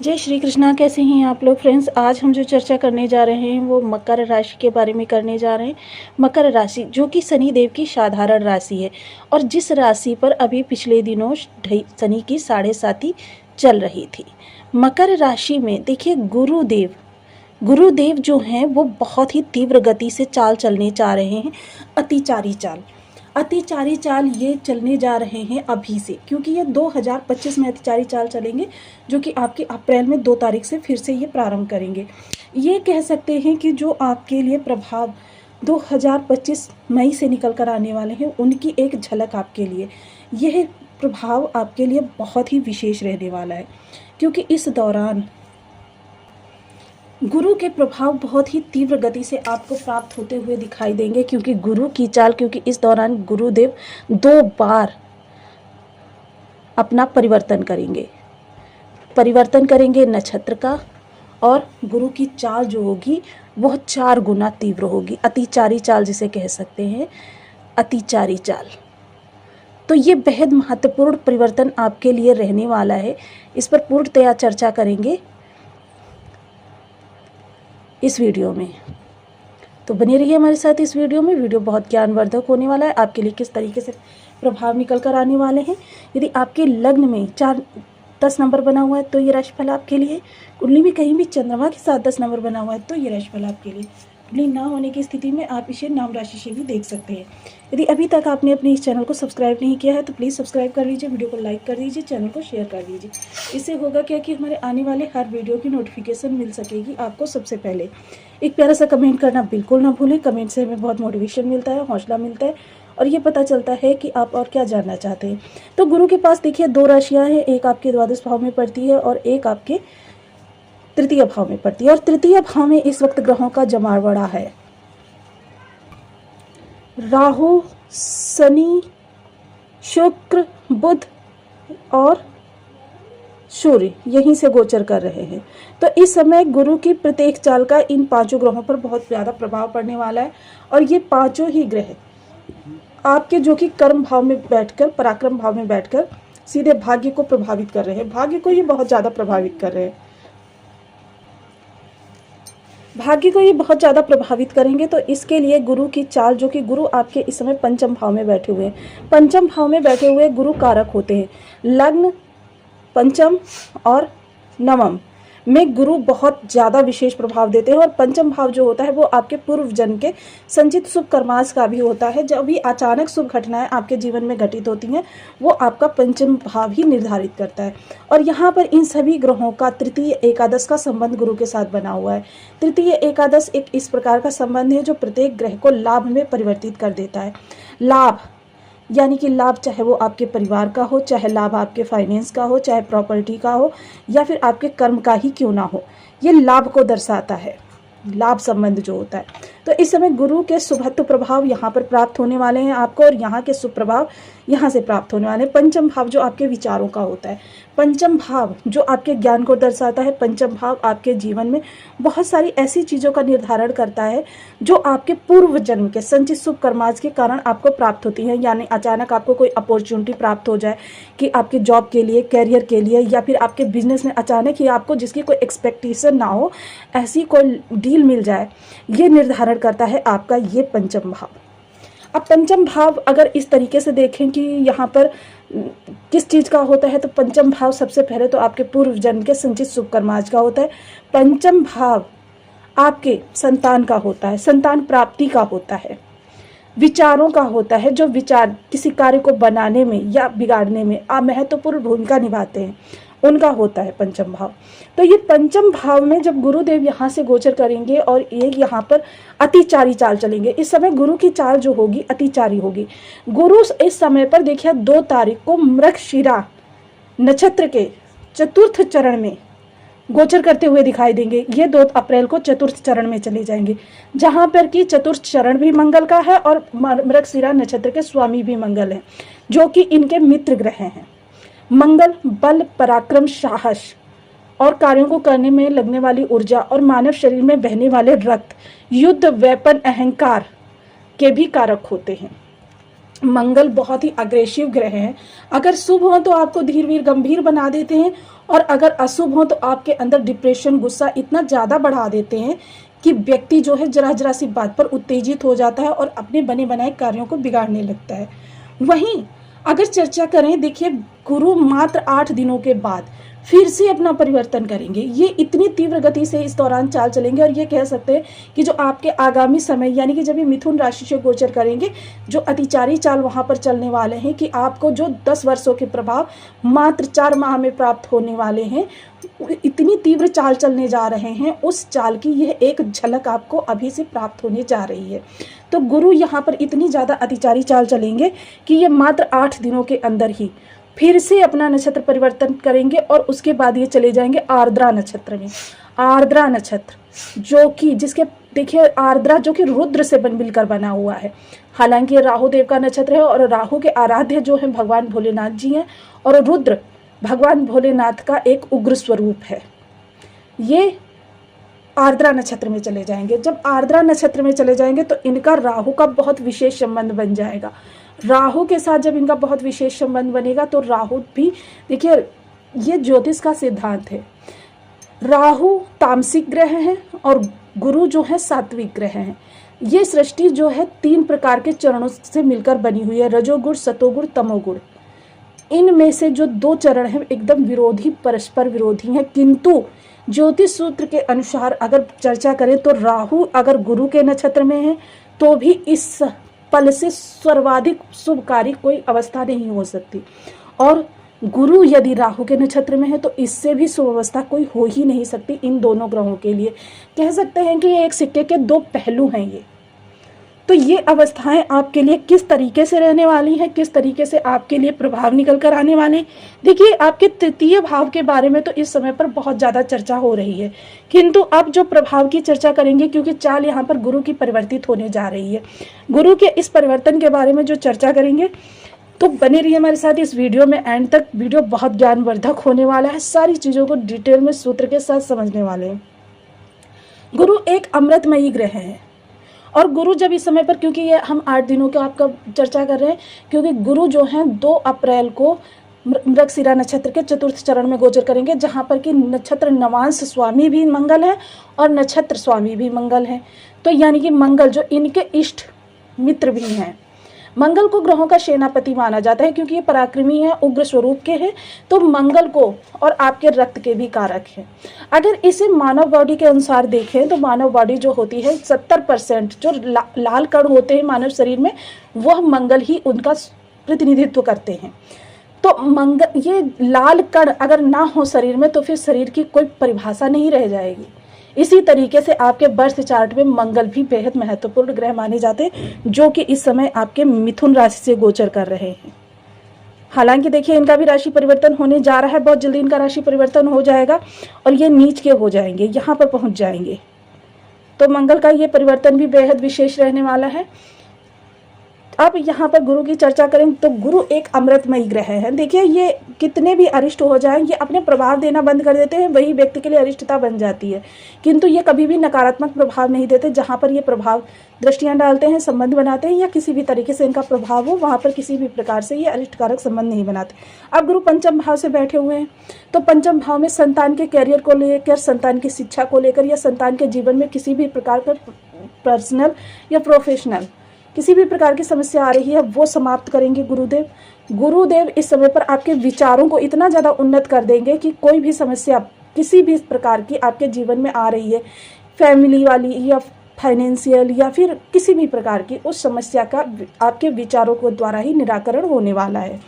जय श्री कृष्णा। कैसे हैं आप लोग फ्रेंड्स। आज हम जो चर्चा करने जा रहे हैं वो मकर राशि के बारे में करने जा रहे हैं। मकर राशि जो कि शनि देव की साधारण राशि है और जिस राशि पर अभी पिछले दिनों शनि की 7.5 चल रही थी। मकर राशि में देखिए गुरुदेव जो हैं वो बहुत ही तीव्र गति से चाल चलने जा रहे हैं। अतिचारी चाल ये चलने जा रहे हैं अभी से, क्योंकि ये 2025 में अतिचारी चाल चलेंगे, जो कि आपके अप्रैल में 2 तारीख से फिर से ये प्रारंभ करेंगे। ये कह सकते हैं कि जो आपके लिए प्रभाव 2025 मई से निकल कर आने वाले हैं, उनकी एक झलक आपके लिए, यह प्रभाव आपके लिए बहुत ही विशेष रहने वाला है, क्योंकि इस दौरान गुरु के प्रभाव बहुत ही तीव्र गति से आपको प्राप्त होते हुए दिखाई देंगे। क्योंकि गुरु की चाल, क्योंकि इस दौरान गुरुदेव 2 बार अपना परिवर्तन करेंगे नक्षत्र का, और गुरु की चाल जो होगी वह 4 गुना तीव्र होगी। अतिचारी चाल जिसे कह सकते हैं, अतिचारी चाल। तो ये बेहद महत्वपूर्ण परिवर्तन आपके लिए रहने वाला है। इस पर पूर्णतया चर्चा करेंगे इस वीडियो में, तो बने रहिए हमारे साथ इस वीडियो में। वीडियो बहुत ज्ञानवर्धक होने वाला है। आपके लिए किस तरीके से प्रभाव निकल कर आने वाले हैं। यदि आपके लग्न में 10 नंबर बना हुआ है तो ये राशिफल आपके लिए। कुंडली में कहीं भी चंद्रमा के साथ 10 नंबर बना हुआ है तो ये राशिफल आपके लिए। कुंडली ना होने की स्थिति में आप इसे नाम राशि से भी देख सकते हैं। यदि अभी तक आपने अपने इस चैनल को सब्सक्राइब नहीं किया है तो प्लीज़ सब्सक्राइब कर लीजिए, वीडियो को लाइक कर दीजिए, चैनल को शेयर कर दीजिए। इससे होगा क्या कि हमारे आने वाले हर वीडियो की नोटिफिकेशन मिल सकेगी आपको सबसे पहले। एक प्यारा सा कमेंट करना बिल्कुल ना भूलें। कमेंट से हमें बहुत मोटिवेशन मिलता है, हौसला मिलता है, और ये पता चलता है कि आप और क्या जानना चाहते हैं। तो गुरु के पास देखिए 2 राशियां हैं, एक आपके द्वादश भाव में पड़ती है और एक आपके तृतीय भाव में पड़ती है। और तृतीय भाव में इस वक्त ग्रहों का जमावड़ा है। राहु, शनि, शुक्र, बुध और सूर्य यहीं से गोचर कर रहे हैं। तो इस समय गुरु की प्रत्येक चाल का इन 5 ग्रहों पर बहुत ज़्यादा प्रभाव पड़ने वाला है। और ये 5 ही ग्रह आपके जो कि कर्म भाव में बैठकर, पराक्रम भाव में बैठकर सीधे भाग्य को प्रभावित कर रहे हैं। भाग्य को ये बहुत ज़्यादा प्रभावित कर रहे हैं। भाग्य को ये बहुत ज़्यादा प्रभावित करेंगे। तो इसके लिए गुरु की चाल, जो कि गुरु आपके इस समय पंचम भाव में बैठे हुए हैं। पंचम भाव में बैठे हुए गुरु कारक होते हैं। लग्न, पंचम और नवम में गुरु बहुत ज़्यादा विशेष प्रभाव देते हैं। और पंचम भाव जो होता है वो आपके पूर्व जन्म के संचित शुभ कर्मास का भी होता है। जब भी अचानक शुभ घटनाएं आपके जीवन में घटित होती हैं वो आपका पंचम भाव ही निर्धारित करता है। और यहाँ पर इन सभी ग्रहों का तृतीय एकादश का संबंध गुरु के साथ बना हुआ है। तृतीय एकादश एक इस प्रकार का संबंध है जो प्रत्येक ग्रह को लाभ में परिवर्तित कर देता है। लाभ यानी कि लाभ चाहे वो आपके परिवार का हो, चाहे लाभ आपके फाइनेंस का हो, चाहे प्रॉपर्टी का हो, या फिर आपके कर्म का ही क्यों ना हो, ये लाभ को दर्शाता है, लाभ संबंध जो होता है। तो इस समय गुरु के शुभत्व प्रभाव यहाँ पर प्राप्त होने वाले हैं आपको, और यहाँ के शुभ प्रभाव यहाँ से प्राप्त होने वाले हैं। पंचम भाव जो आपके विचारों का होता है, पंचम भाव जो आपके ज्ञान को दर्शाता है, पंचम भाव आपके जीवन में बहुत सारी ऐसी चीज़ों का निर्धारण करता है जो आपके पूर्व जन्म के संचित शुभ कर्माज के कारण आपको प्राप्त होती है। यानी अचानक आपको कोई अपॉर्चुनिटी प्राप्त हो जाए कि आपके जॉब के लिए, कैरियर के लिए, या फिर आपके बिजनेस में अचानक ही आपको जिसकी कोई एक्सपेक्टेशन ना हो ऐसी कोई डील मिल जाए, ये निर्धारण करता है आपका ये पंचम भाव। अब पंचम भाव अगर इस तरीके से देखें कि यहाँ पर किस चीज़ का होता है, तो पंचम भाव सबसे पहले तो आपके पूर्व जन्म के संचित शुभ कर्माज का होता है। पंचम भाव आपके संतान का होता है, संतान प्राप्ति का होता है, विचारों का होता है। जो विचार किसी कार्य को बनाने में या बिगाड़ने में महत्वपूर्ण भूमिका निभाते हैं, उनका होता है पंचम भाव। तो ये पंचम भाव में जब गुरुदेव यहाँ से गोचर करेंगे और ये यहाँ पर अतिचारी चाल चलेंगे, इस समय गुरु की चाल जो होगी अतिचारी होगी। गुरु इस समय पर देखिए 2 तारीख को मृगशिरा नक्षत्र के चतुर्थ चरण में गोचर करते हुए दिखाई देंगे। ये 2 अप्रैल को चतुर्थ चरण में चले जाएंगे, जहाँ पर कि चतुर्थ चरण भी मंगल का है और मृगशिरा नक्षत्र के स्वामी भी मंगल हैं, जो कि इनके मित्र ग्रह हैं। मंगल बल, पराक्रम, साहस और कार्यों को करने में लगने वाली ऊर्जा और मानव शरीर में बहने वाले रक्त, युद्ध, वेपन, अहंकार के भी कारक होते हैं। मंगल बहुत ही अग्रेसिव ग्रह हैं। अगर शुभ हो तो आपको धीर वीर गंभीर बना देते हैं, और अगर अशुभ हो तो आपके अंदर डिप्रेशन, गुस्सा इतना ज़्यादा बढ़ा देते हैं कि व्यक्ति जो है जरा जरा सी बात पर उत्तेजित हो जाता है और अपने बने बनाए कार्यों को बिगाड़ने लगता है। वहीं अगर चर्चा करें, देखिए गुरु मात्र 8 दिनों के बाद फिर से अपना परिवर्तन करेंगे। ये इतनी तीव्र गति से इस दौरान चाल चलेंगे, और ये कह सकते हैं कि जो आपके आगामी समय यानी कि जब ये मिथुन राशि से गोचर करेंगे, जो अतिचारी चाल वहां पर चलने वाले हैं कि आपको जो 10 वर्षों के प्रभाव मात्र 4 माह में प्राप्त होने वाले हैं, इतनी तीव्र चाल चलने जा रहे हैं, उस चाल की यह एक झलक आपको अभी से प्राप्त होने जा रही है। तो गुरु यहाँ पर इतनी ज़्यादा अतिचारी चाल चलेंगे कि ये मात्र 8 दिनों के अंदर ही फिर से अपना नक्षत्र परिवर्तन करेंगे, और उसके बाद ये चले जाएंगे आर्द्रा नक्षत्र में। आर्द्रा नक्षत्र जो कि जिसके देखिए आर्द्रा जो कि रुद्र से मिलकर बना हुआ है। हालांकि ये राहु देव का नक्षत्र है, और राहु के आराध्य जो है भगवान भोलेनाथ जी हैं, और रुद्र भगवान भोलेनाथ का एक उग्र स्वरूप है। ये आर्द्रा नक्षत्र में चले जाएंगे। जब आर्द्रा नक्षत्र में चले जाएंगे तो इनका राहु का बहुत विशेष संबंध बन जाएगा। राहु के साथ जब इनका बहुत विशेष संबंध बनेगा तो राहु भी, देखिए ये ज्योतिष का सिद्धांत है, राहु तामसिक ग्रह है और गुरु जो है सात्विक ग्रह है। ये सृष्टि जो है 3 प्रकार के चरणों से मिलकर बनी हुई है, रजोगुण, सतोगुण, तमोगुण। इनमें से जो 2 चरण हैं एकदम विरोधी, परस्पर विरोधी हैं, किंतु ज्योतिष सूत्र के अनुसार अगर चर्चा करें तो राहु अगर गुरु के नक्षत्र में है तो भी इस पल से सर्वाधिक शुभकारी कोई अवस्था नहीं हो सकती, और गुरु यदि राहु के नक्षत्र में है तो इससे भी शुभ अवस्था कोई हो ही नहीं सकती। इन दोनों ग्रहों के लिए कह सकते हैं कि ये एक सिक्के के 2 पहलू हैं ये। तो ये अवस्थाएं आपके लिए किस तरीके से रहने वाली हैं, किस तरीके से आपके लिए प्रभाव निकल कर आने वाले हैं। देखिए आपके तृतीय भाव के बारे में तो इस समय पर बहुत ज़्यादा चर्चा हो रही है, किंतु अब जो प्रभाव की चर्चा करेंगे, क्योंकि चाल यहाँ पर गुरु की परिवर्तित होने जा रही है, गुरु के इस परिवर्तन के बारे में जो चर्चा करेंगे, तो बने रहिए हमारे साथ इस वीडियो में एंड तक। वीडियो बहुत ज्ञानवर्धक होने वाला है, सारी चीज़ों को डिटेल में सूत्र के साथ समझने वाले हैं। गुरु एक अमृतमयी ग्रह है, और गुरु जब इस समय पर, क्योंकि ये हम 8 दिनों का आपका चर्चा कर रहे हैं, क्योंकि गुरु जो हैं 2 अप्रैल को मृगशिरा नक्षत्र के 4th चरण में गोचर करेंगे, जहाँ पर कि नक्षत्र नवांश स्वामी भी मंगल है और नक्षत्र स्वामी भी मंगल है। तो यानी कि मंगल जो इनके इष्ट मित्र भी हैं। मंगल को ग्रहों का सेनापति माना जाता है, क्योंकि ये पराक्रमी है, उग्र स्वरूप के हैं, तो मंगल को और आपके रक्त के भी कारक हैं। अगर इसे मानव बॉडी के अनुसार देखें तो मानव बॉडी जो होती है 70% जो लाल कण होते हैं मानव शरीर में, वह मंगल ही उनका प्रतिनिधित्व करते हैं। तो मंगल, ये लाल कण अगर ना हो शरीर में तो फिर शरीर की कोई परिभाषा नहीं रह जाएगी। इसी तरीके से आपके बर्थ चार्ट में मंगल भी बेहद महत्वपूर्ण ग्रह माने जाते हैं, जो कि इस समय आपके मिथुन राशि से गोचर कर रहे हैं। हालांकि देखिए इनका भी राशि परिवर्तन होने जा रहा है, बहुत जल्दी इनका राशि परिवर्तन हो जाएगा और ये नीच के हो जाएंगे, यहाँ पर पहुँच जाएंगे। तो मंगल का ये परिवर्तन भी बेहद विशेष रहने वाला है। अब यहाँ पर गुरु की चर्चा करें तो गुरु एक अमृतमयी ग्रह है। देखिए ये कितने भी अरिष्ट हो जाएं, ये अपने प्रभाव देना बंद कर देते हैं, वही व्यक्ति के लिए अरिष्टता बन जाती है, किंतु ये कभी भी नकारात्मक प्रभाव नहीं देते। जहाँ पर ये प्रभाव दृष्टियाँ डालते हैं, संबंध बनाते हैं, या किसी भी तरीके से इनका प्रभाव हो, वहाँ पर किसी भी प्रकार से ये अरिष्टकारक संबंध नहीं बनाते। अब गुरु पंचम भाव से बैठे हुए हैं, तो पंचम भाव में संतान के कैरियर को लेकर, संतान की शिक्षा को लेकर, या संतान के जीवन में किसी भी प्रकार का पर्सनल या प्रोफेशनल किसी भी प्रकार की समस्या आ रही है, वो समाप्त करेंगे गुरुदेव। गुरुदेव इस समय पर आपके विचारों को इतना ज़्यादा उन्नत कर देंगे कि कोई भी समस्या किसी भी प्रकार की आपके जीवन में आ रही है, फैमिली वाली या फाइनेंशियल या फिर किसी भी प्रकार की, उस समस्या का आपके विचारों को द्वारा ही निराकरण होने वाला है।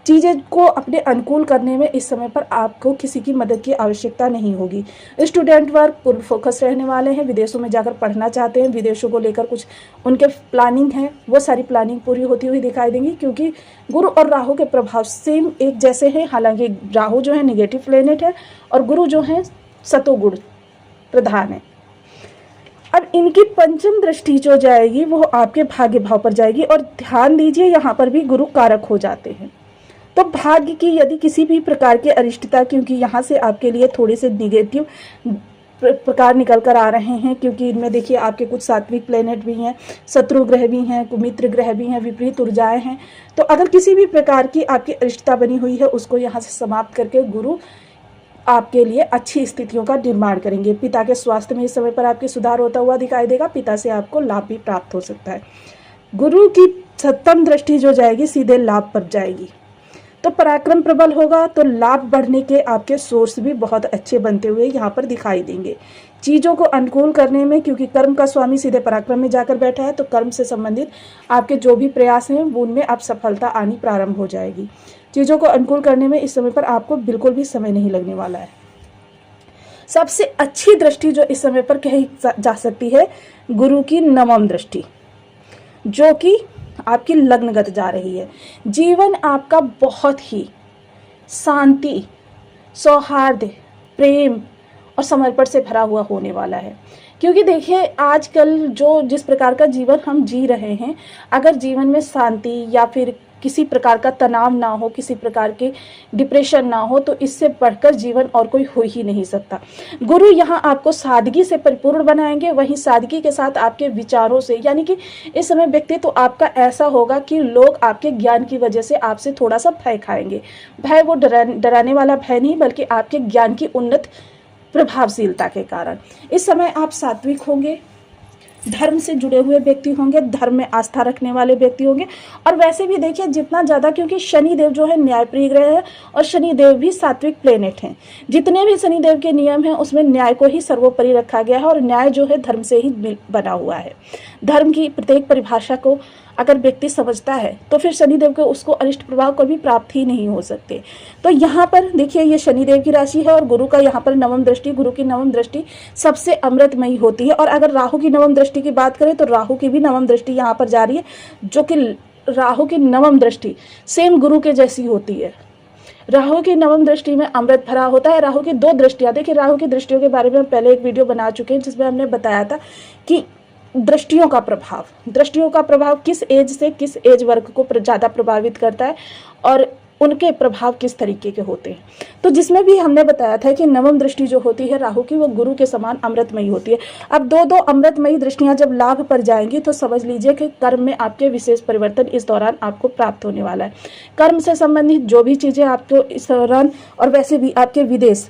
चीज़ें को अपने अनुकूल करने में इस समय पर आपको किसी की मदद की आवश्यकता नहीं होगी। स्टूडेंट वर्ग पूर्ण फोकस रहने वाले हैं, विदेशों में जाकर पढ़ना चाहते हैं, विदेशों को लेकर कुछ उनके प्लानिंग है, वो सारी प्लानिंग पूरी होती हुई दिखाई देंगी, क्योंकि गुरु और राहु के प्रभाव सेम एक जैसे हैं। हालांकि राहु जो है निगेटिव प्लेनेट है और गुरु जो है सतोगुण प्रधान है। अब इनकी पंचम दृष्टि जो जाएगी वो आपके भाग्य भाव पर जाएगी, और ध्यान दीजिए यहाँ पर भी गुरु कारक हो जाते हैं। तो भाग्य की यदि किसी भी प्रकार की अरिष्टता, क्योंकि यहाँ से आपके लिए थोड़े से निगेटिव प्रकार निकल कर आ रहे हैं, क्योंकि इनमें देखिए आपके कुछ सात्विक प्लेनेट भी हैं, शत्रु ग्रह भी हैं, मित्र ग्रह भी हैं, विपरीत ऊर्जाएं हैं। तो अगर किसी भी प्रकार की आपकी अरिष्टता बनी हुई है उसको यहाँ से समाप्त करके गुरु आपके लिए अच्छी स्थितियों का निर्माण करेंगे। पिता के स्वास्थ्य में इस समय पर आपके सुधार होता हुआ दिखाई देगा। पिता से आपको लाभ भी प्राप्त हो सकता है। गुरु की सप्तम दृष्टि जो जाएगी सीधे लाभ पर जाएगी, तो पराक्रम प्रबल होगा, तो लाभ बढ़ने के आपके सोर्स भी बहुत अच्छे बनते हुए यहाँ पर दिखाई देंगे। चीज़ों को अनुकूल करने में, क्योंकि कर्म का स्वामी सीधे पराक्रम में जाकर बैठा है, तो कर्म से संबंधित आपके जो भी प्रयास हैं वो उनमें आप सफलता आनी प्रारंभ हो जाएगी। चीज़ों को अनुकूल करने में इस समय पर आपको बिल्कुल भी समय नहीं लगने वाला है। सबसे अच्छी दृष्टि जो इस समय पर कही जा सकती है गुरु की नवम दृष्टि, जो कि आपकी लग्नगत जा रही है। जीवन आपका बहुत ही शांति, सौहार्द, प्रेम और समर्पण से भरा हुआ होने वाला है। क्योंकि देखिए आजकल जो जिस प्रकार का जीवन हम जी रहे हैं, अगर जीवन में शांति या फिर किसी प्रकार का तनाव ना हो, किसी प्रकार के डिप्रेशन ना हो, तो इससे बढ़कर जीवन और कोई हो ही नहीं सकता। गुरु यहाँ आपको सादगी से परिपूर्ण बनाएंगे, वहीं सादगी के साथ आपके विचारों से, यानी कि इस समय व्यक्तित्व तो आपका ऐसा होगा कि लोग आपके ज्ञान की वजह से आपसे थोड़ा सा भय खाएंगे। भय वो डराने वाला भय नहीं, बल्कि आपके ज्ञान की उन्नत प्रभावशीलता के कारण। इस समय आप सात्विक होंगे, धर्म से जुड़े हुए व्यक्ति होंगे, धर्म में आस्था रखने वाले व्यक्ति होंगे। और वैसे भी देखिए जितना ज़्यादा, क्योंकि शनिदेव जो है न्यायप्रिय ग्रह है और शनिदेव भी सात्विक प्लेनेट हैं, जितने भी शनिदेव के नियम हैं उसमें न्याय को ही सर्वोपरि रखा गया है, और न्याय जो है धर्म से ही बना हुआ है। धर्म की प्रत्येक परिभाषा को अगर व्यक्ति समझता है तो फिर शनिदेव के उसको अनिष्ट प्रभाव कभी प्राप्त ही नहीं हो सकते। तो यहाँ पर देखिए ये शनिदेव की राशि है और गुरु का यहाँ पर नवम दृष्टि, गुरु की नवम दृष्टि सबसे अमृतमयी होती है। और अगर राहु की नवम दृष्टि की बात करें तो राहु की भी नवम दृष्टि यहाँ पर जा रही है, जो कि राहु की नवम दृष्टि सेम गुरु के जैसी होती है। राहु की नवम दृष्टि में अमृत भरा होता है। राहु की दो दृष्टियां, देखिए राहु की दृष्टियों के बारे में हम पहले एक वीडियो बना चुके हैं जिसमें हमने बताया था कि दृष्टियों का प्रभाव किस एज से किस एज वर्ग को ज़्यादा प्रभावित करता है और उनके प्रभाव किस तरीके के होते हैं। तो जिसमें भी हमने बताया था कि नवम दृष्टि जो होती है राहु की, वो गुरु के समान अमृतमयी होती है। अब दो अमृतमयी दृष्टियां जब लाभ पर जाएंगी तो समझ लीजिए कि कर्म में आपके विशेष परिवर्तन इस दौरान आपको प्राप्त होने वाला है। कर्म से संबंधित जो भी चीज़ें आपको इस दौरान, और वैसे भी आपके विदेश,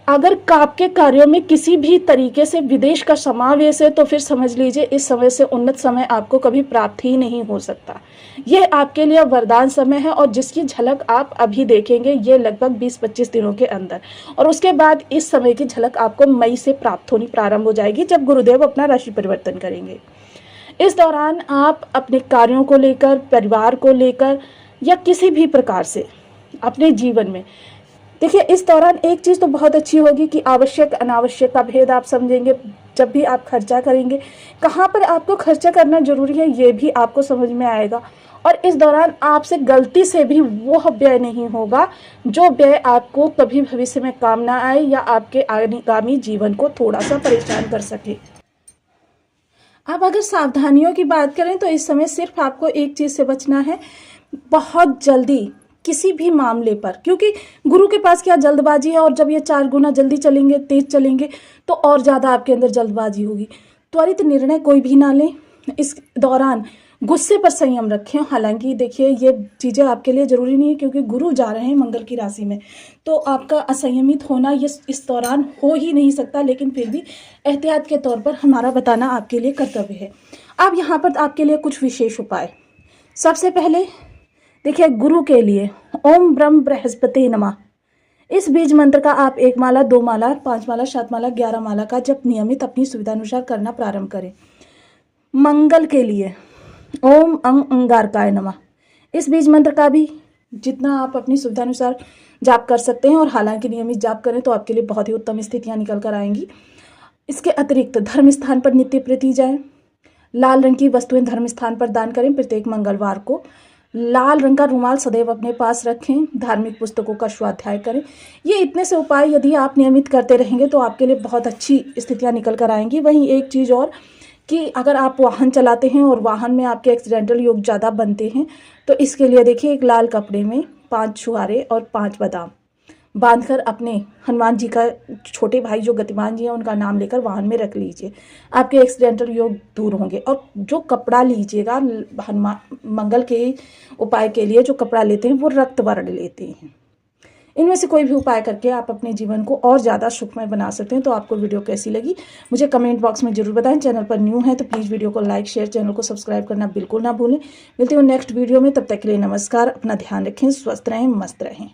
अगर आपके कार्यों में किसी भी तरीके से विदेश का समावेश है तो फिर समझ लीजिए इस समय से उन्नत समय आपको कभी प्राप्त ही नहीं हो सकता। यह आपके लिए वरदान समय है और जिसकी झलक आप अभी देखेंगे ये लगभग 20-25 दिनों के अंदर, और उसके बाद इस समय की झलक आपको मई से प्राप्त होनी प्रारंभ हो जाएगी जब गुरुदेव अपना राशि परिवर्तन करेंगे। इस दौरान आप अपने कार्यों को लेकर, परिवार को लेकर या किसी भी प्रकार से अपने जीवन में, देखिए इस दौरान एक चीज़ तो बहुत अच्छी होगी कि आवश्यक अनावश्यक का भेद आप समझेंगे। जब भी आप खर्चा करेंगे, कहाँ पर आपको खर्चा करना जरूरी है ये भी आपको समझ में आएगा। और इस दौरान आपसे गलती से भी वो व्यय नहीं होगा जो व्यय आपको कभी भविष्य में काम ना आए या आपके आगामी जीवन को थोड़ा सा परेशान कर सके। अब अगर सावधानियों की बात करें तो इस समय सिर्फ आपको एक चीज़ से बचना है, बहुत जल्दी किसी भी मामले पर, क्योंकि गुरु के पास क्या जल्दबाजी है, और जब ये 4 गुना जल्दी चलेंगे, तेज चलेंगे, तो और ज़्यादा आपके अंदर जल्दबाजी होगी। त्वरित निर्णय कोई भी ना लें। इस दौरान गुस्से पर संयम रखें। हालांकि देखिए ये चीज़ें आपके लिए ज़रूरी नहीं है क्योंकि गुरु जा रहे हैं मंगल की राशि में, तो आपका असंयमित होना ये इस दौरान हो ही नहीं सकता, लेकिन फिर भी एहतियात के तौर पर हमारा बताना आपके लिए कर्तव्य है। अब यहाँ पर आपके लिए कुछ विशेष उपाय। सबसे पहले देखिए गुरु के लिए ओम ब्रह्म बृहस्पति नमः, इस बीज मंत्र का आप 1 माला, 2 माला, 5 माला, 7 माला, 11 माला का जब नियमित अपनी सुविधानुसार करना प्रारंभ करें। मंगल के लिए ओम अंगारकाय नमः, इस बीज मंत्र का भी जितना आप अपनी सुविधानुसार जाप कर सकते हैं, और हालांकि नियमित जाप करें तो आपके लिए बहुत ही उत्तम स्थितियां निकल कर आएंगी। इसके अतिरिक्त धर्म स्थान पर नित्य प्रति जाएं, लाल रंग की वस्तुएं धर्म स्थान पर दान करें। प्रत्येक मंगलवार को लाल रंग का रुमाल सदैव अपने पास रखें। धार्मिक पुस्तकों का स्वाध्याय करें। ये इतने से उपाय यदि आप नियमित करते रहेंगे तो आपके लिए बहुत अच्छी स्थितियां निकल कर आएंगी। वहीं एक चीज़ और कि अगर आप वाहन चलाते हैं और वाहन में आपके एक्सीडेंटल योग ज़्यादा बनते हैं तो इसके लिए देखिए एक लाल कपड़े में 5 छुहारे और 5 बादाम बांधकर अपने हनुमान जी का छोटे भाई जो गतिमान जी हैं उनका नाम लेकर वाहन में रख लीजिए। आपके एक्सीडेंटल योग दूर होंगे। और जो कपड़ा लीजिएगा हनुमान मंगल के उपाय के लिए जो कपड़ा लेते हैं वो रक्त वर्ण लेते हैं। इनमें से कोई भी उपाय करके आप अपने जीवन को और ज़्यादा सुखमय बना सकते हैं। तो आपको वीडियो कैसी लगी मुझे कमेंट बॉक्स में जरूर बताएं। चैनल पर न्यू है तो प्लीज़ वीडियो को लाइक शेयर, चैनल को सब्सक्राइब करना बिल्कुल ना भूलें। मिलते हैं नेक्स्ट वीडियो में, तब तक के लिए नमस्कार। अपना ध्यान रखें, स्वस्थ रहें, मस्त रहें।